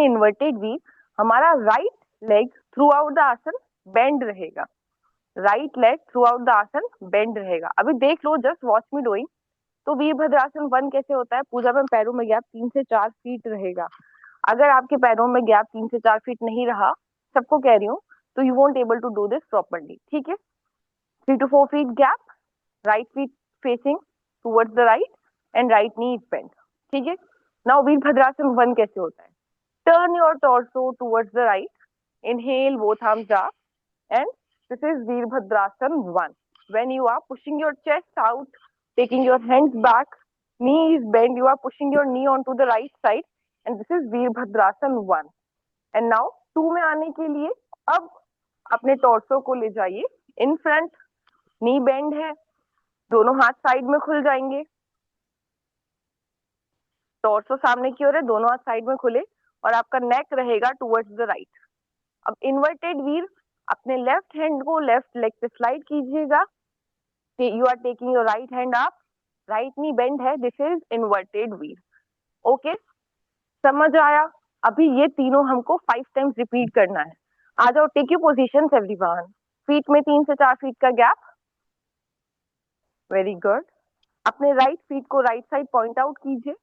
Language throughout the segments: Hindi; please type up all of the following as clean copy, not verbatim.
इन इन्वर्टेड वी हमारा right leg through out the आसन बेंड रहेगा, right leg through out the आसन बेंड रहेगा। अभी देख लो, जस्ट वॉच मी डूइंग। तो वीरभद्रासन 1 कैसे होता है? पूजा में पैरों में गैप 3 से 4 फीट रहेगा। अगर आपके पैरों में गैप 3 से 4 फीट नहीं रहा, सबको कह रही हूँ, तो you won't able to do this properly. ठीक है, 3 to 4 feet gap, right feet facing towards the right and right knee is bent. ठीक है, now वीरभद्रासन 1 कैसे होता है? Turn your torso towards the right, inhale, both arms up, and this is Veerbhadrasan 1. When you are pushing your chest out, taking your hands back, knee is bent, you are pushing your knee onto the right side, and this is Veerbhadrasan 1. And now 2 में आने के लिए अब अपने टॉर्सो को ले जाइए इन फ्रंट, नी बेंड है, दोनों हाथ साइड में खुल जाएंगे, टॉर्सो सामने की ओर है, दोनों हाथ साइड में खुले और आपका नेक रहेगा टुवर्ड्स द राइट। अब इन्वर्टेड वीर, अपने लेफ्ट हैंड को लेफ्ट लेग पे स्लाइड कीजिएगा, you are taking your right hand up, right knee bend है, दिस इज इन्वर्टेड वीर। ओके, समझ आया? अभी ये तीनों हमको 5 टाइम्स रिपीट करना है। आ जाओ, take you position everyone, feet में 3 से 4 फीट का गैप, वेरी गुड। अपने राइट फीट को राइट साइड पॉइंट आउट कीजिए,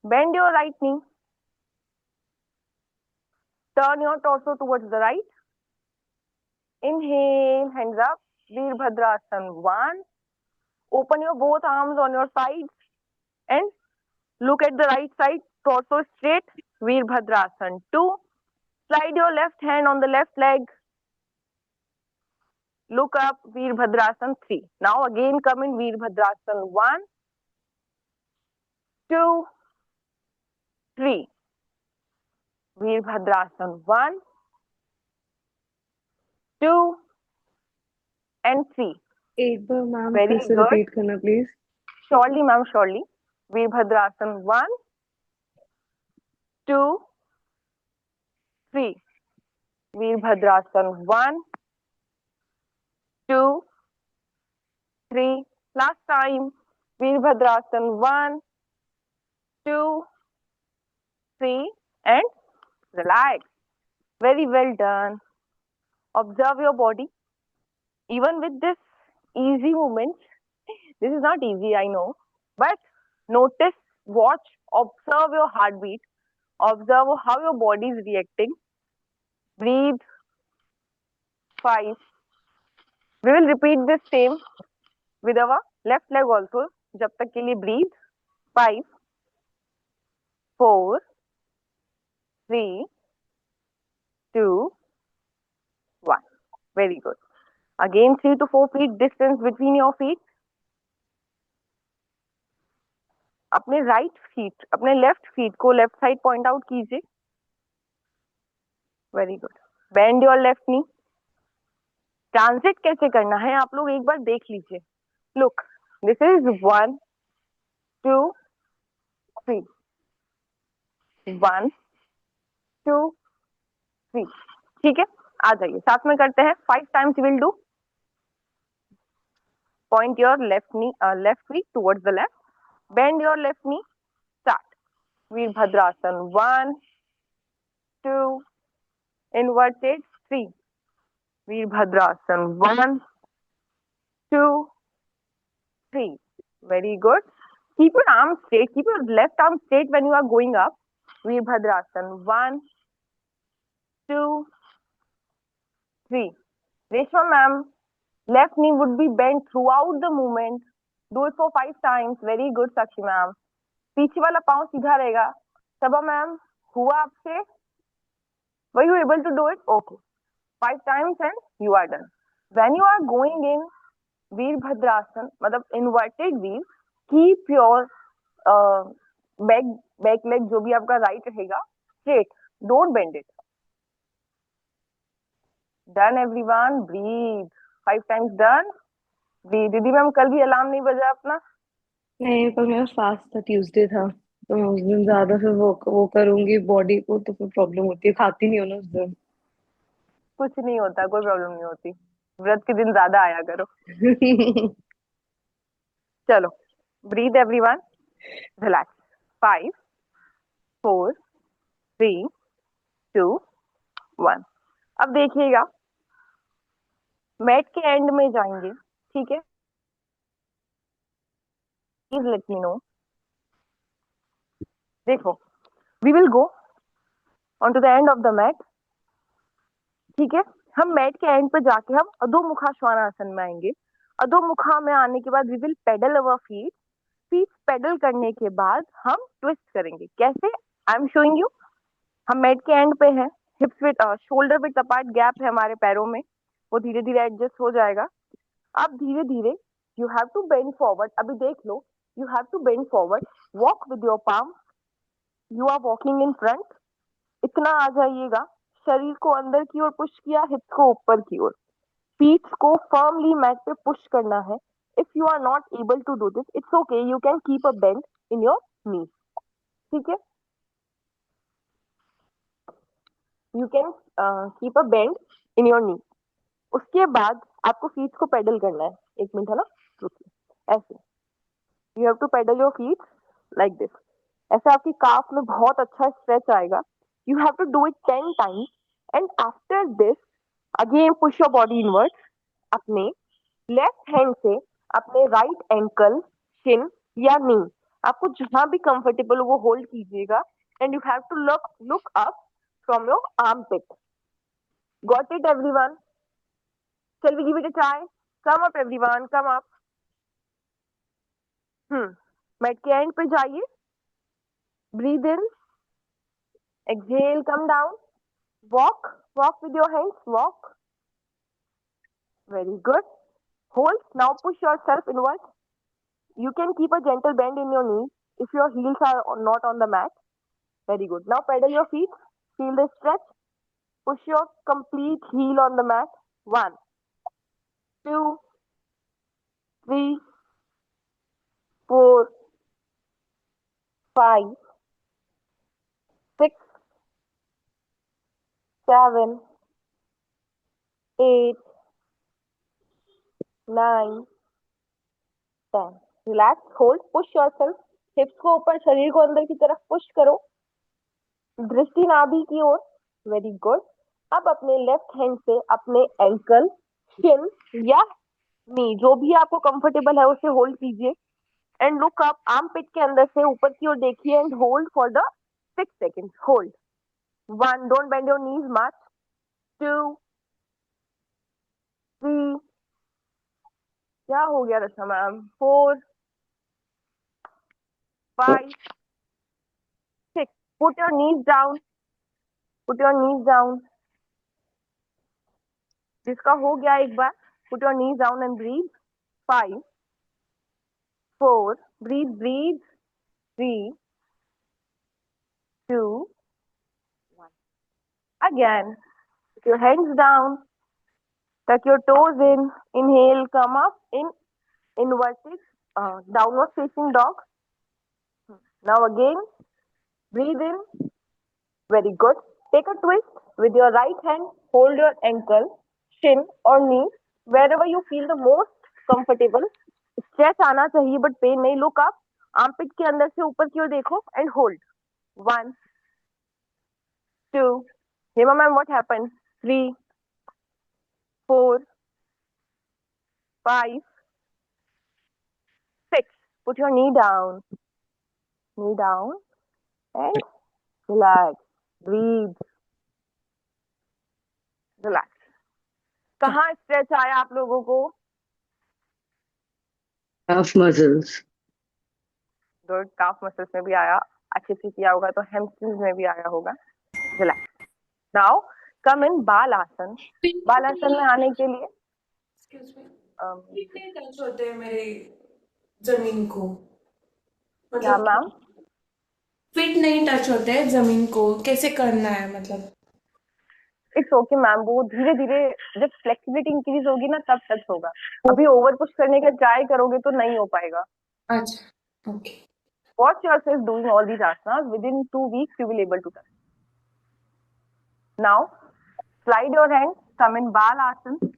bend your right knee, turn your torso towards the right, inhale, hands up, Veerbhadrasan 1, open your both arms on your sides and look at the right side, torso straight, Veerbhadrasan 2, slide your left hand on the left leg, look up, Veerbhadrasan 3. Now again come in Veerbhadrasan 1, 2, 3. Veerbhadrasan 1, 2 and 3. एक बार मैम Very फिर से good. रिपीट करना please. Surely ma'am, surely. Veerbhadrasan 1, 2, 3. Veerbhadrasan 1, 2, 3. Last time. Veerbhadrasan 1, 2, 3 and relax. Very well done. Observe your body. Even with this easy movements, this is not easy, I know, but notice, watch, observe your heartbeat, observe how your body is reacting. Breathe. 5. We will repeat this same with our left leg also. जब तक के लिए breathe. 5, 4, 3, 2, 1. Very good. Again 3 to 4 feet distance between your feet. अपने राइट फीट, अपने लेफ्ट फीट को लेफ्ट साइड पॉइंट आउट कीजिए, very good. Bend your left knee. Transit कैसे करना है आप लोग एक बार देख लीजिए। Look, this is 1, 2, 3, 1, 2, 3। ठीक है, आ जाइए, साथ में करते हैं। 5 times will do. Point your left knee, left feet towards the left, bend your left knee, start. Virabhadrasana 1, 2, inverted 3, Veerbhadrasan 1, 2, 3. Very good. Keep your arms straight. Keep your left arm straight when you are going up. Veerbhadrasan 1, 2, 3. Reshma ma'am, left knee would be bent throughout the movement. Do it for 5 times. Very good, Sakshi ma'am. पीछे वाला पाँव सीधा रहेगा। सबा मैम, हुआ आपसे? Were you able to do it? Okay. 5 times and you are done. When you are going in Veerbhadrasan, मतलब inverted wheel, keep your back leg जो भी आपका right रहेगा straight, don't bend it. Done everyone, breathe. 5 times done. Breathe. दीदी मैम, कल भी अलार्म नहीं बजा अपना? नहीं, कल मेरा फास्ट था, ट्यूसडे था, तो मैं उस दिन ज्यादा फिर वो करूंगी बॉडी को, तो फिर प्रॉब्लम होती है, खाती नहीं हो ना उस दिन। कुछ नहीं होता, कोई प्रॉब्लम नहीं होती। व्रत के दिन ज्यादा आया करो। चलो, breathe everyone, relax. 5, 4, 3, 2, 1। अब देखिएगा, मैट के एंड में जाएंगे, ठीक है? Please let me know. देखो, we will go on to the end of the mat, ठीक है? हम मैट के एंड पे जाके हम अधोमुखा श्वानासन में आएंगे। अधोमुखा में आने के बाद we will pedal our feet. Feet pedal करने के बाद हम ट्विस्ट करेंगे। कैसे? I am showing you. हम मैट के एंड पे हैं, hips with shoulder with apart, gap है हमारे पैरों में, वो धीरे धीरे एडजस्ट हो जाएगा। अब धीरे धीरे you have to bend forward. अभी देख लो, you have to bend forward, walk with your palm, you are walking in front. इतना आ जाइएगा, शरीर को अंदर की ओर पुश किया, हिप्स को ऊपर की ओर, फीट को फर्मली मैट पे पुश करना है। If you are not able to do this, it's okay, you can keep a bend in your knee, ठीक है? You can keep a bend in your knee. उसके बाद आपको फीट को पेडल करना है। एक मिनट, है ना, रुकिए। ऐसे you have to pedal your feet like this. ऐसे आपकी काफ में बहुत अच्छा स्ट्रेच आएगा। You have to do it 10 times and after this again push your body inward. अपने लेफ्ट हैंड से अपने राइट एंकल, शिन या नी, आपको जहां भी कंफर्टेबल हो वो होल्ड कीजिएगा and you have to look up from your armpit. Got it everyone? Shall we give it a try? Come up everyone, come up. Mat के एंड पे जाइए, breathe in, exhale, come down, walk with your hands, walk. Very good. Hold. Now push yourself inward. You can keep a gentle bend in your knees if your heels are not on the mat. Very good. Now pedal your feet. Feel the stretch. Push your complete heel on the mat. 1, 2, 3, 4, 5, 6, 7, 8, 9, 10. Relax, hold, push yourself. हिप्स को ऊपर, शरीर को अंदर की तरफ पुश करो, दृष्टि नाभि की ओर। Very good. अब अपने लेफ्ट हैंड से अपने एंकल, शिन या नी, जो भी आपको कंफर्टेबल है उसे होल्ड कीजिए and look up, armpit के अंदर से ऊपर की ओर देखिए and hold for the 6 seconds. Hold. 1, don't bend your knees much. 2, 3, क्या हो गया Rachna ma'am? 4, 5, 6, put your knees down, put your knees down. जिसका हो गया एक बार, put your knees down and breathe. 5, 4, breathe, 3, 2, 1. Again, put your hands down, tuck your toes in, inhale, come up in inverted downward facing dog. Now again, breathe in. Very good. Take a twist with your right hand, hold your ankle, shin or knee, wherever you feel the most comfortable. Stretch आना चाहिए but pain नहीं. Look up, armpit के अंदर से ऊपर की ओर देखो and hold. 1, 2, Hema ma'am, what happened? 3, 4, 5, 6. Put your knee down, and relax. Breathe, relax. कहाँ स्ट्रेच आया आप लोगों को? calf muscles. गुड, काफ मसल्स में भी आया, अच्छे से किया होगा तो हैमस्ट्रिंग्स में भी आया होगा। रिलैक्स। नाउ कम इन बाल आसन। बाल आसन में आने के लिए कितने टच होते हैं मेरे जमीन को? क्या मैम? फिट नहीं टच होते हैं जमीन को, कैसे करना है मतलब? इट्स ओके मैम, वो धीरे धीरे जब फ्लेक्सिबिलिटी इंक्रीज होगी ना तब टच होगा। अभी ओवर पुश करने का ट्राई करोगे तो नहीं हो पाएगा। अच्छा, okay. Watch yourself doing all these asanas. Within 2 weeks, you will able to touch. Now, slide your hands, come in Balasana.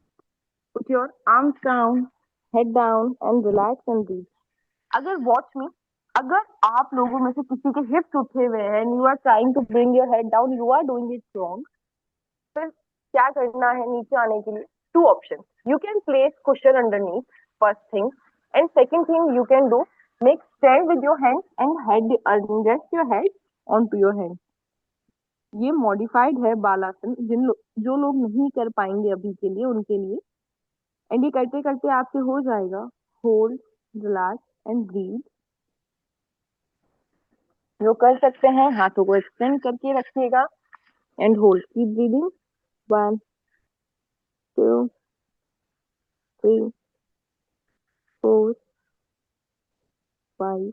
Put your arms down, head down, and relax and breathe. अगर watch me, अगर आप लोगों में से किसी के हिप्स उठे हुए हैं, you are trying to bring your head down, you are doing it wrong, फिर क्या करना है नीचे आने के लिए? Two option, you can place cushion underneath, first thing, and second thing you can do, make stand with your hand and head, rest your head on to your hand. ये मॉडिफाइड है बालासन, जो लोग नहीं कर पाएंगे अभी के लिए उनके लिए। एंड ये करते करते आपसे हो जाएगा। Hold, relax and breathe. जो कर सकते हैं हाथों को एक्सटेंड करके रखिएगा and hold, keep breathing. 1 2 3 4 5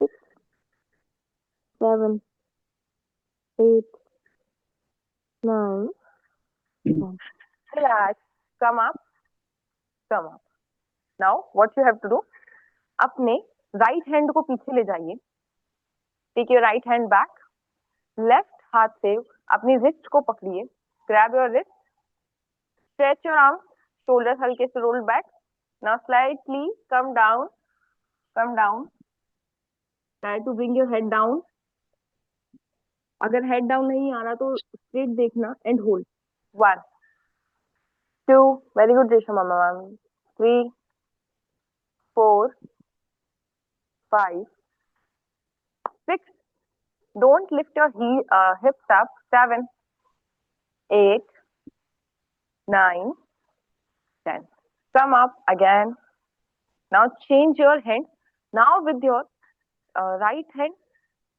6 7 8 9 10। Relax, come up, come up. Now what you have to do, अपने राइट हैंड को पीछे ले जाइए। Take your right hand back, left हाथ से अपनी रिस्ट को पकड़िए, grab your wrist, stretch your arm, shoulder हल्के से roll back. Now slightly come down, come down, try to bring your head down. अगर हेड डाउन नहीं आ रहा तो स्ट्रेट देखना and hold. 1 2, very good Reshma ma'am, 3 4 5 6, don't lift your hips up, 7 8 9 10, come up again. Now change your hand. Now with your right hand,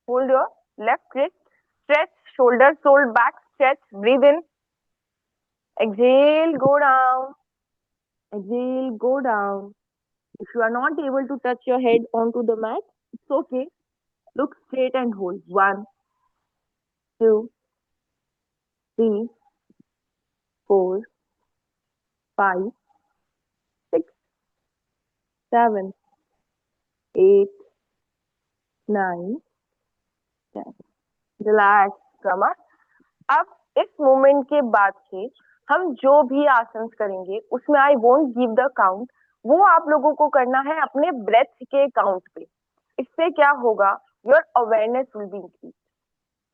hold your left wrist, stretch, shoulders rolled back, stretch, breathe in, exhale, go down, exhale, go down. If you are not able to touch your head onto the mat, it's okay. Look straight and hold. 1 2 3 4 5 6 7 8 9 10। Relax, कमर। अब इस मोमेंट के बाद से हम जो भी आसन करेंगे उसमें I won't give the count, वो आप लोगों को करना है अपने ब्रेथ के काउंट पे। इससे क्या होगा, your awareness will be increase.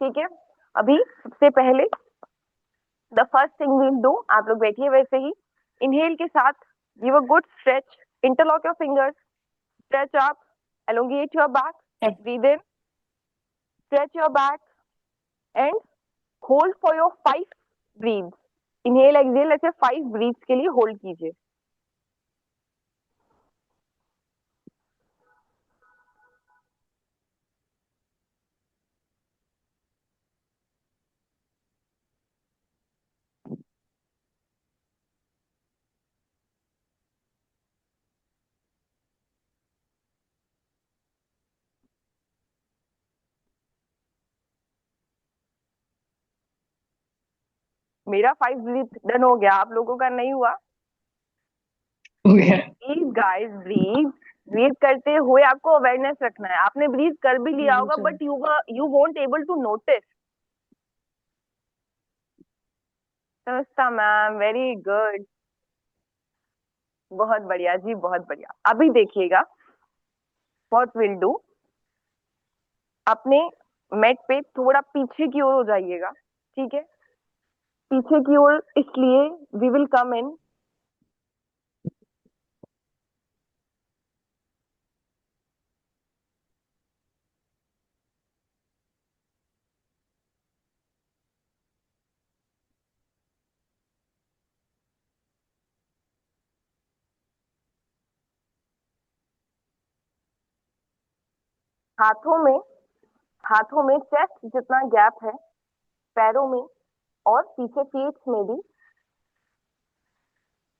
ठीक है, अभी सबसे पहले the first thing will do, आप लोग बैठिए वैसे ही, इनहेल के साथ give a good stretch, interlock your fingers, stretch up, elongate your back, breathe in, stretch your back and hold for your 5 breaths. Inhale exhale ऐसे 5 ब्रीथ्स के लिए होल्ड कीजिए। मेरा 5 ब्रीथ डन हो गया, आप लोगों का नहीं हुआ? हो गया। प्लीज गाइस ब्रीथ, ब्रीथ करते हुए आपको अवेयरनेस रखना है। आपने ब्रीथ कर भी लिया होगा but you won't able to notice. समझता मैम, वेरी गुड, बहुत बढ़िया जी, बहुत बढ़िया। अभी देखिएगा व्हाट विल डू, अपने मेट पे थोड़ा पीछे की ओर हो जाइएगा। ठीक है, पीछे की ओर इसलिए वी विल कम इन, हाथों में चेस्ट जितना गैप है, पैरों में और पीछे फीट में भी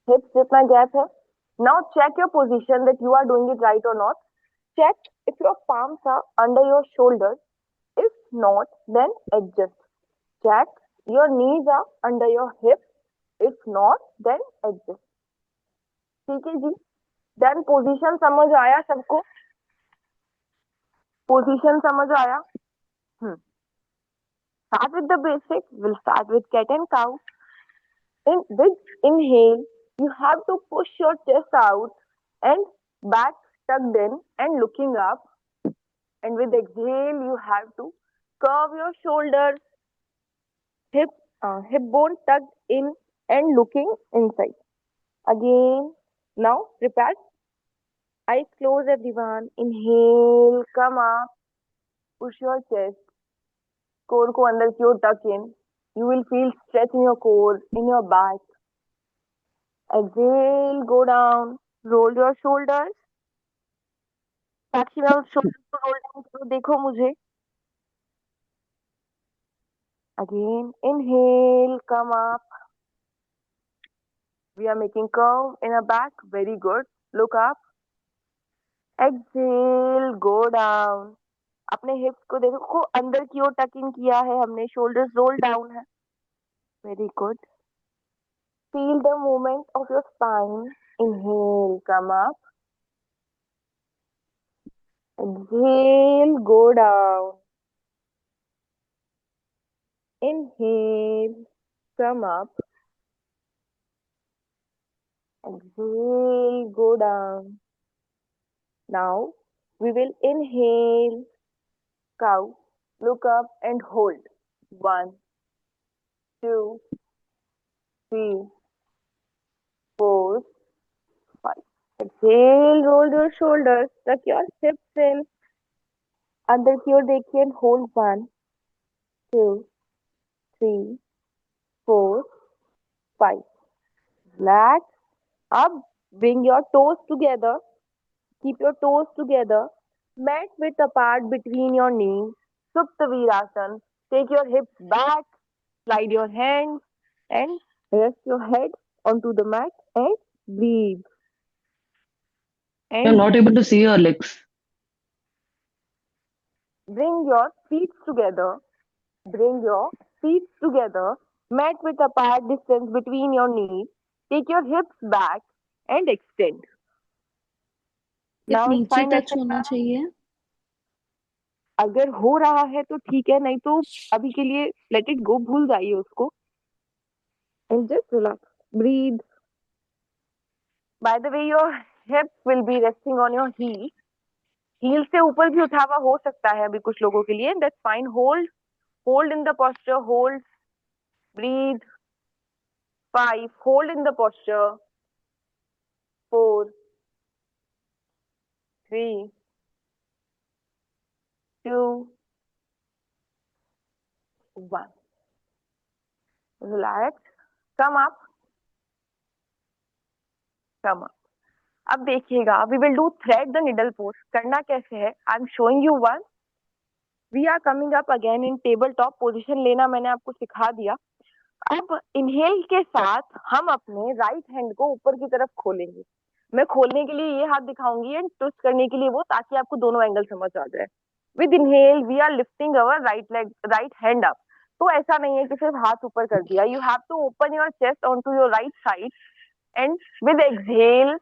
हिप्स जितना गैप है। Now check your position that you are doing it right और not. Check if your palms are under your shoulders, if not then adjust। check your knees are under your hips, if not then adjust। ठीक है जी, देन पोजीशन समझ आया सबको? पोजीशन समझ आया? Start with the basic, we'll start with cat and cow। With inhale, you have to push your chest out and back tucked in and looking up. And with exhale, you have to curve your shoulders, hip, hip bone tucked in and looking inside. Again, now prepare. Eyes closed, everyone. Inhale, come up, push your chest, core को अंदर की ओर tuck in. You will feel stretch in your core, in your back. Exhale, go down, roll your shoulders. Maximum shoulders को roll down करो, देखो मुझे. Again, inhale, come up. We are making curve in our back. Very good. Look up. Exhale, go down. अपने hips को देखो अंदर की ओर tuck in किया है हमने. Shoulders roll down है. Very good. Feel the movement of your spine. Inhale, come up. Exhale, go down. Inhale, come up. Exhale, go down. Now we will inhale, cow, look up and hold. 1, 2, 3, 4, 5. Exhale, roll your shoulders, tuck your hips in. अंदर की ओर देखिए and hold. 1, 2, 3, 4, 5. Relax. Up. Bring your toes together. Keep your toes together. Mat width apart between your knees. Supta Virasana. Take your hips back. Slide your hands and rest your head onto the mat and breathe. You're And not able to see your legs. bring your feet together. Bring your feet together. Mat width apart distance between your knees. Take your hips back and extend. सिर्फ Now नीचे spine टच ऐसे होना चाहिए. अगर हो रहा है तो ठीक है, नहीं तो अभी के लिए लेट इट गो, भूल जाइए उसको. And just relax. Breathe. By the way, your hips will be resting on your heel. Heel से ऊपर भी उठा हुआ हो सकता है अभी कुछ लोगों के लिए. That's fine. Hold in the posture. Hold. Breathe. 5. Hold in the posture. 4, 3, 2, 1. Relax. Come up. Come up. अब देखिएगा, we will do thread the needle pose. करना कैसे है? I'm showing you one. We are coming up again in tabletop position. लेना मैंने आपको सिखा दिया. अब इनहेल के साथ हम अपने राइट हैंड को ऊपर की तरफ खोलेंगे. मैं खोलने के लिए ये हाथ दिखाऊंगी एंड ट्विस्ट करने के लिए वो, ताकि आपको दोनों एंगल समझ आ जाए. With inhale we are lifting our right leg, right hand up. तो ऐसा नहीं है कि सिर्फ हाथ ऊपर कर दिया. You have to open your chest on to your right side and with exhale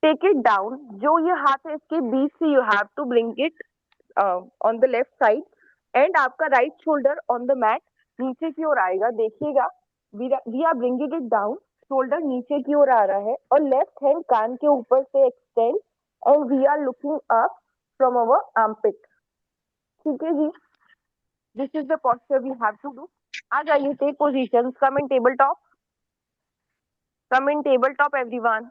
take it down. जो ये हाथ है इसके बीच से you have to bring it on the left side and आपका right shoulder on the mat नीचे की ओर आएगा. देखिएगा, we are bringing it down. Shoulder नीचे की ओर आ रहा है और लेफ्ट हैंड कान के ऊपर से extend and we are looking up from our armpit. ठीक है जी, this is the posture we have to do. आ जाइए, take position. Come in table top. Come in table top everyone.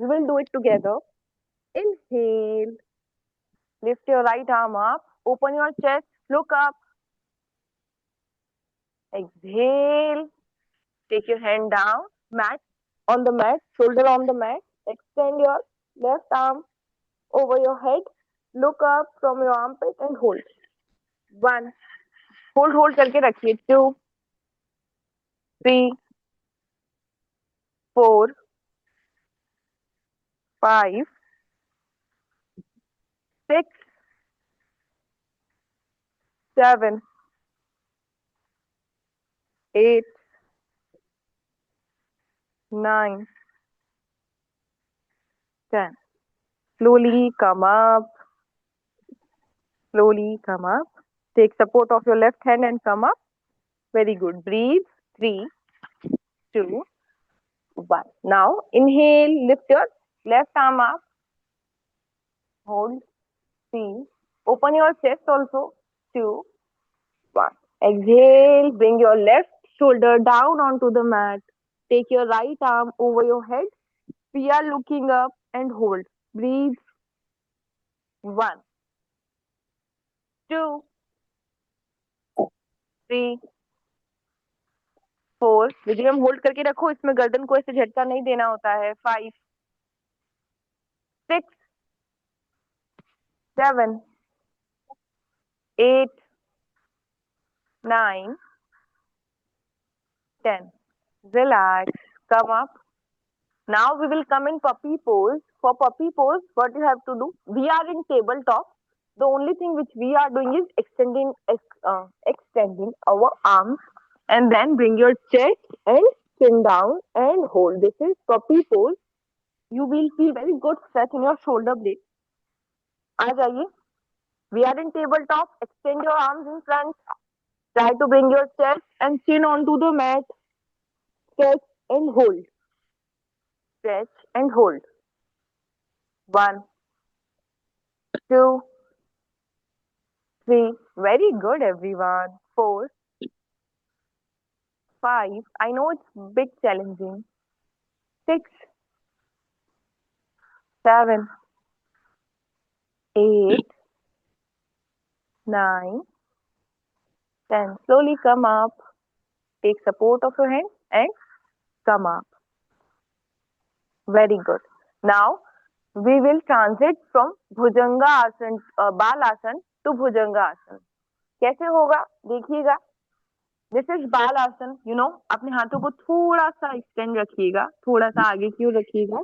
We will do it together. Inhale. Lift your right arm up. Open your chest. Look up. Exhale. Take your hand down. Mat on the mat. Shoulder on the mat. Extend your left arm over your head. Look up from your armpit and hold. 1. Hold करके रखिए. 2, 3, 4, 5, 6, 7, 8, 9, 10. Slowly come up. Slowly come up. Take support of your left hand and come up. Very good. Breathe. 3, 2, 1. Now inhale. Lift your left arm up. hold, 3. Open your chest also, 2, 1. Exhale, bring your left shoulder down onto the mat. Take your right arm over your head. We are looking up and hold. Breathe. 1, 2, 3, 4. लेकिन हम होल्ड करके रखो, इसमें गर्दन को ऐसे झटका नहीं देना होता है. 5, 6, 7, 8, 9, 10. Relax. Come up. Now we will come in puppy pose. For puppy pose, what you have to do? We are in tabletop. The only thing which we are doing is extending our arms, and then bring your chest and chin down and hold. This is puppy pose. You will feel very good stretch in your shoulder blade. आ जाइए. We are in tabletop. Extend your arms in front. Try to bring your chest and chin onto the mat. Stretch and hold. Stretch and hold. 1, 2, 3. Very good, everyone. 4, 5. I know it's bit challenging. 6, 7, 8, 9, 10. Slowly come up. Take support of your hand and come up. Very good. Now we will transit from Bhujanga Asan, Balasan to Bhujanga Asan. कैसे होगा देखिएगा. दिस इज बाल आसन. अपने हाथों को थोड़ा सा एक्सटेंड रखिएगा, थोड़ा सा आगे की ओर रखिएगा.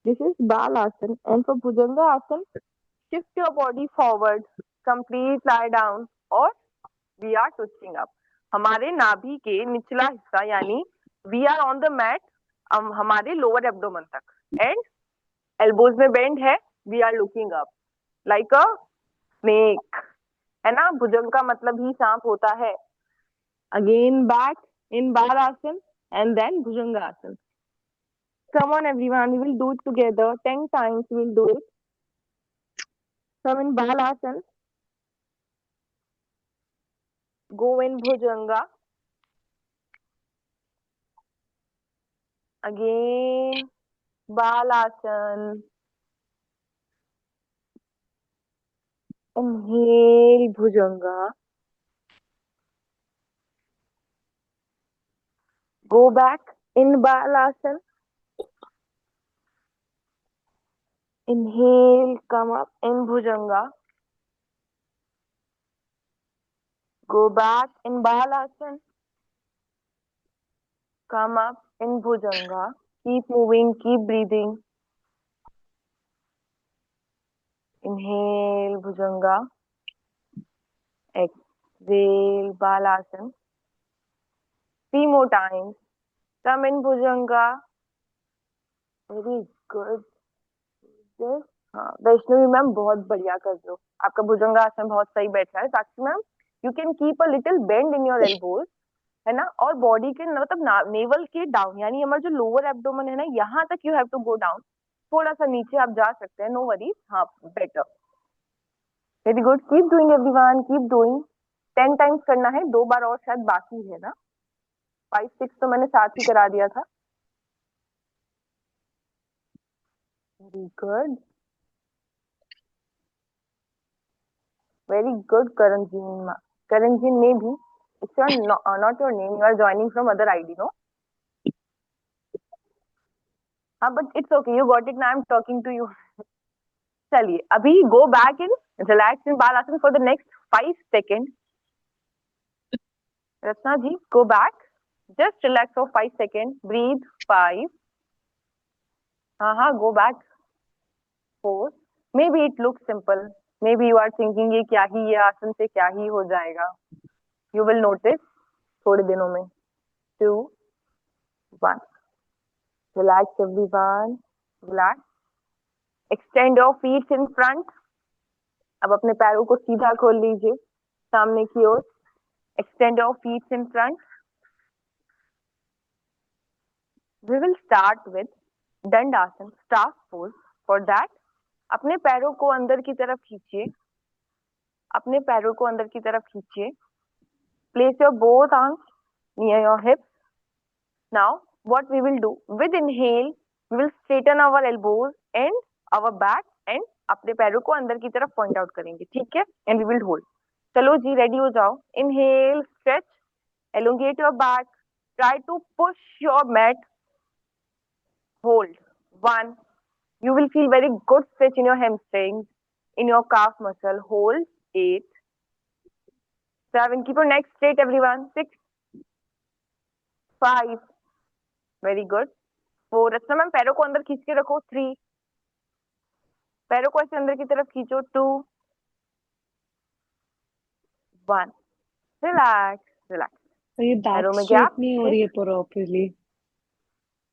दिस इज बाल आसन. And for Bhujanga asana, shift your body forward, complete lie down और वी आर ट्विस्टिंग अप. हमारे नाभि के निचला हिस्सा यानी we are on the mat हमारे लोअर एब्डोमेन तक, एंड एल्बोज में बेंड है. We are looking up like a snake, है ना. भुजंग का मतलब ही सांप होता है. Again back in Balasana and then Bhujangasana. Come on everyone, we will do it together. 10 times we will do it. Come in Balasana. Go in Bhujanga. Again Balasana. Inhale Bhujanga. Go back in Balasana. Inhale, come up in Bhujanga. Go back in Balasana. Come up in Bhujanga. Keep moving, keep breathing. Inhale Bhujanga. Exhale Balasana. 3 more times. Come in Bhujanga. Very good. Vaishnavi ma'am बहुत बढ़िया कर रहे हो. आपका भुजंगा आसन बहुत सही बैठ रहा है. Sakshi ma'am, you can keep a little bend in your elbows, है ना. और बॉडी के मतलब नेवल के डाउन, यानी हमारा जो लोअर एब्डोमेन है ना, यहाँ तक you have to go down. थोड़ा सा नीचे आप जा सकते हैं, नो वरीज. हाँ, better. Very good. Keep doing everyone, keep doing. 10 times करना है. 2 बार और शायद बाकी है ना. 5, 6 तो मैंने साथ ही करा दिया था. Very good. Very good, Karanjin. Karanjin, maybe it's your not your name. You are joining from other ID, no? But it's okay. You got it. Now I'm talking to you. चलिए, अभी go back and relax in Balasana for the next 5 seconds. Ratna ji, go back. Just relax for 5 seconds. Breathe. 5. Go back. 4. Maybe it looks simple. Maybe you are thinking ये क्या ही, ये आसन से क्या ही हो जाएगा. You will notice थोड़े दिनों में. 2, 1. Relax everyone. Relax. Extend your feet in front. अब अपने पैरों को सीधा खोल लीजिए सामने की ओर. Extend your feet in front. We will start with Dandasana, staff pose. For that, अपने पैरों को अंदर की तरफ खींचिए, अपने पैरों को अंदर की तरफ खींचिए। Place your both arms near your hips. Now, what we will do with inhale, we will straighten our elbows and our back and अपने पैरों को अंदर की तरफ पॉइंट आउट करेंगे, ठीक है? And we will hold. चलो जी, रेडी हो जाओ. Inhale, stretch, elongate your back, try to push your mat, hold. 1. You will feel very good stretch in your hamstrings, in your calf muscle. Hold. 8. 7. Keep your neck straight, everyone. 6. 5. Very good. 4. Rachna ma'am पैरों को अंदर खींच के रखो. 3. पैरों को ऐसे अंदर की तरफ खींचो. 2. 1. Relax relax. तो ये पैरों बैक में स्ट्रेट गैप. नहीं हो रही है properly.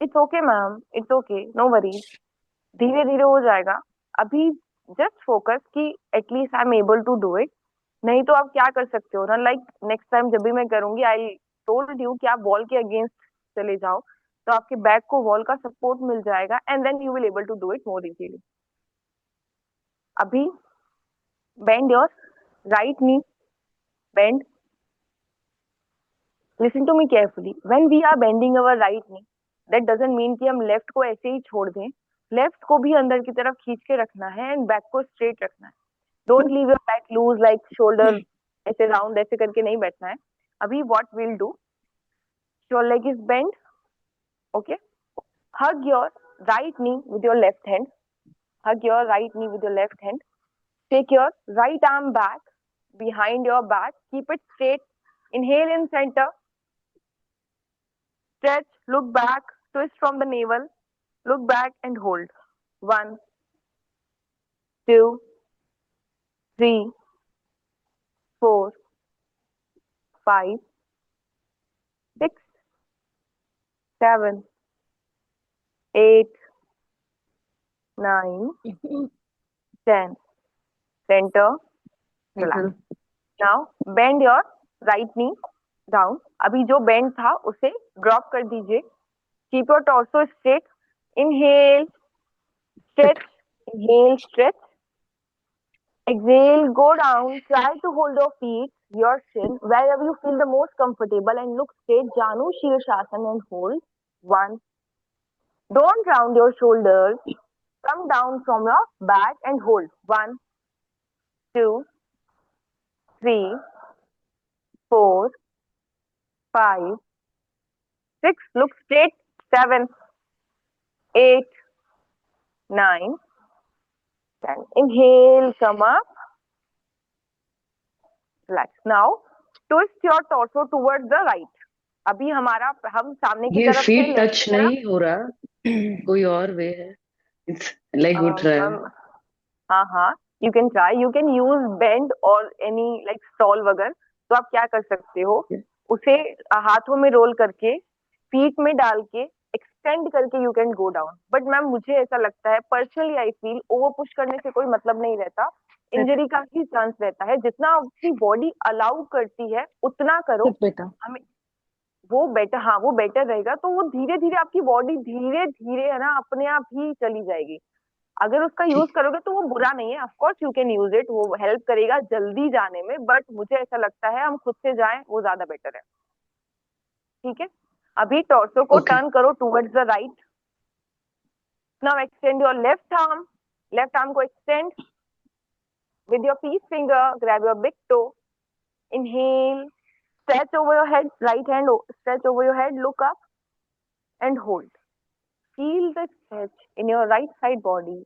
It's okay ma'am, it's okay, no worries. धीरे धीरे हो जाएगा. अभी जस्ट फोकस कि at least I am able to do it. नहीं तो आप क्या कर सकते हो ना, लाइक नेक्स्ट टाइम जब भी मैं करूंगी, आई टोल्ड यू कि आप वॉल के अगेंस्ट चले जाओ, तो आपके बैक को वॉल का सपोर्ट मिल जाएगा and then you will able to do it more easily. अभी bend your right knee, bend. Listen to me carefully. When we are bending our right knee, that doesn't mean कि हम लेफ्ट को ऐसे ही छोड़ दें. लेफ्ट को भी अंदर की तरफ खींच के रखना है एंड बैक को स्ट्रेट रखना है. Don't leave your back loose like shoulder ऐसे राउंड ऐसे करके नहीं बैठना है. अभी what will do, your leg is bend. Okay, hug your right knee with your left hand. Hug your right knee with your left hand. Take your right arm back behind your back. Keep it straight. Inhale in center. Stretch, look back, twist from the navel. Look back and hold. 1, 2, 3, 4, 5, 6, 7, 8, 9, 10. Center. Relax. Now bend your right knee down. अभी जो बेंड था उसे ड्रॉप कर दीजिए. Keep your torso straight. Inhale, stretch. Inhale, stretch. Exhale, go down. Try to hold your feet, your shin, wherever you feel the most comfortable and look straight. Janu Shirshasana and hold. 1. Don't round your shoulders. Come down from your back and hold. 1, 2, 3, 4, 5, 6. Look straight. 7, 8, 9, 10. Inhale, come up. Relax. Now twist your torso towards the right. अभी हम सामने की ये तरफ से फीट लेफ्ट टच की तरफ. नहीं हो रहा, कोई और वे है? इट्स लाइक उठ रहा है. हाँ हाँ, you can try. You can use bend और एनी लाइक स्टॉल वगैरह. तो आप क्या कर सकते हो, उसे हाथों में रोल करके फीट में डाल के एक्सटेंड करके you can go down. But ma'am मुझे ऐसा लगता है personally, I feel over push करने से कोई मतलब नहीं रहता. इंजरी का ही चांस रहता है. जितना आपकी बॉडी अलाउ करती है उतना करो. बेटा हमें वो बेटर, हाँ वो बेटर रहेगा. तो वो धीरे धीरे आपकी बॉडी धीरे धीरे है ना अपने आप ही चली जाएगी. अगर उसका यूज करोगे तो वो बुरा नहीं है. Of course you can use it, वो हेल्प करेगा जल्दी जाने में. बट मुझे ऐसा लगता है हम खुद से जाएं वो ज्यादा बेटर है. ठीक है, अभी टॉर्सो को टर्न करो towards the right. Now extend your left arm. Left arm को extend with your peace finger. Grab your big toe. Inhale, stretch over your head. Right hand stretch over your head. Look up and hold. Feel the stretch in your right side body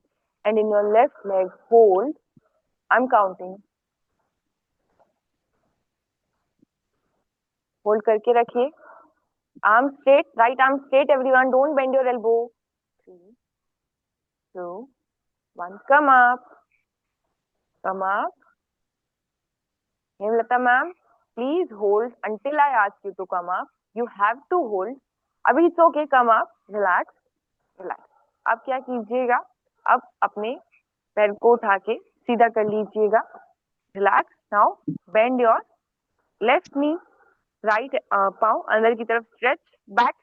and in your left leg. Hold. I'm counting. Hold करके रखिए. Arm straight. Right arm straight. Everyone, don't bend your elbow. 3, 2, 1. Come up. Come up. Hemlata ma'am, please hold until I ask you to come up. You have to hold. अभी it's okay. Come up. Relax. Relax. अब क्या कीजिएगा, अब अपने पैर को उठा के सीधा कर लीजिएगा. Relax. Now bend your left knee. Right पाँव अंदर की तरफ stretch. Back